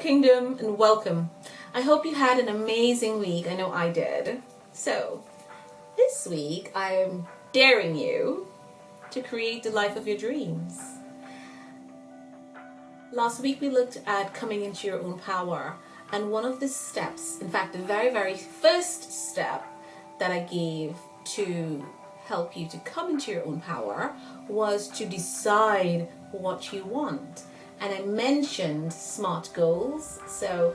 Kingdom, and welcome. I hope you had an amazing week. I know I did. So, this week I'm daring you to create the life of your dreams. Last week we looked at coming into your own power, and one of the steps, in fact the very first step that I gave to help you to come into your own power was to decide what you want. And I mentioned SMART goals, so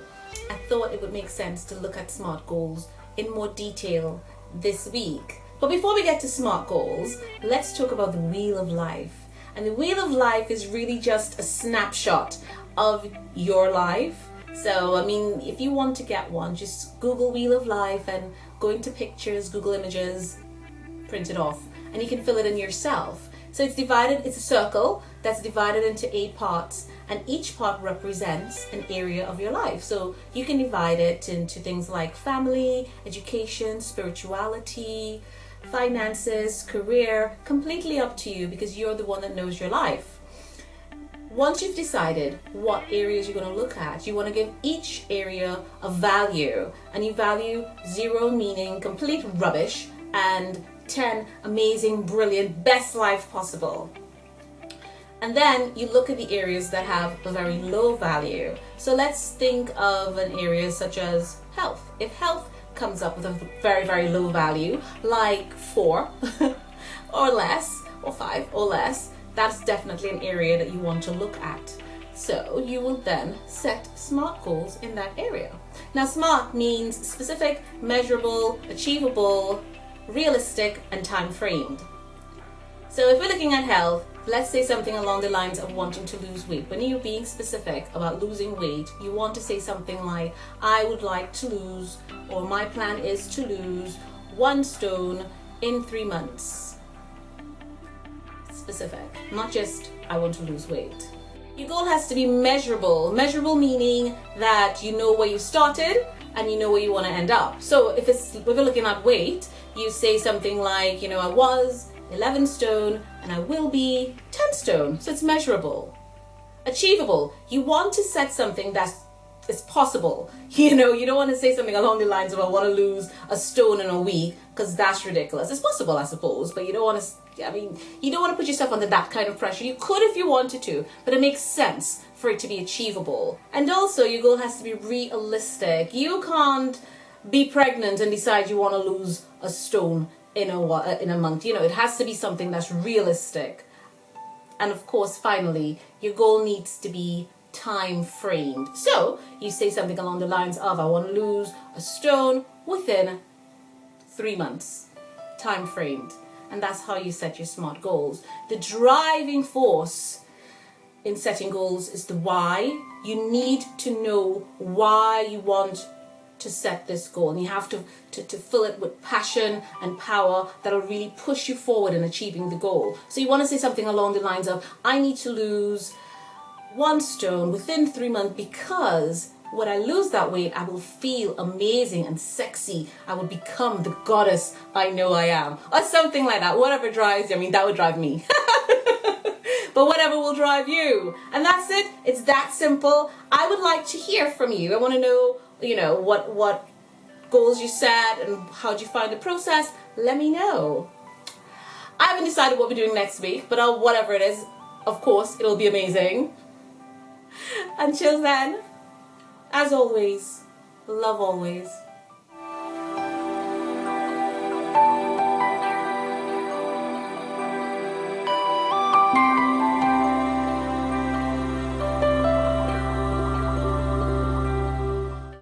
I thought it would make sense to look at SMART goals in more detail this week. But before we get to SMART goals, let's talk about the Wheel of Life. And the Wheel of Life is really just a snapshot of your life. So, I mean, if you want to get one, just Google Wheel of Life and go into pictures, Google Images, print it off, and you can fill it in yourself. So it's a circle that's divided into 8 parts, and each part represents an area of your life. So you can divide it into things like family, education, spirituality, finances, career, completely up to you because you're the one that knows your life. Once you've decided what areas you're going to look at, you want to give each area a value, and you value 0 meaning complete rubbish and 10 amazing, brilliant, best life possible. And then you look at the areas that have a very low value. So let's think of an area such as health. If health comes up with a very low value, like 4 or less, or 5 or less, that's definitely an area that you want to look at. So you will then set SMART goals in that area. Now SMART means specific, measurable, achievable, realistic, and time framed. So if we're looking at health, let's say something along the lines of wanting to lose weight. When you're being specific about losing weight, you want to say something like, I would like to lose, or my plan is to lose 1 stone in 3 months. Specific, not just I want to lose weight. Your goal has to be measurable. Measurable meaning that you know where you started and you know where you want to end up. So if we're looking at weight, you say something like, I was 11 stone and I will be 10 stone. So it's measurable. Achievable. You want to set something that is possible. You don't want to say something along the lines of I want to lose a stone in a week, because that's ridiculous. It's possible, I suppose, but you don't want to put yourself under that kind of pressure. You could if you wanted to, but it makes sense for it to be achievable. And also your goal has to be realistic. You can't be pregnant and decide you want to lose a stone in a month. It has to be something that's realistic. And of course, finally, your goal needs to be time framed. So you say something along the lines of I want to lose a stone within 3 months, time framed. And that's how you set your SMART goals. The driving force in setting goals is the why. You need to know why you want to set this goal, and you have to fill it with passion and power that'll really push you forward in achieving the goal. So you want to say something along the lines of I need to lose 1 stone within 3 months, because when I lose that weight, I will feel amazing and sexy. I will become the goddess I know I am, or something like that. Whatever drives you. That would drive me. But whatever will drive you. And that's it. It's that simple. I would like to hear from you. I want to know, what goals you set and how did you find the process. Let me know. I haven't decided what we're doing next week, but whatever it is, of course, it'll be amazing. Until then, as always, love always.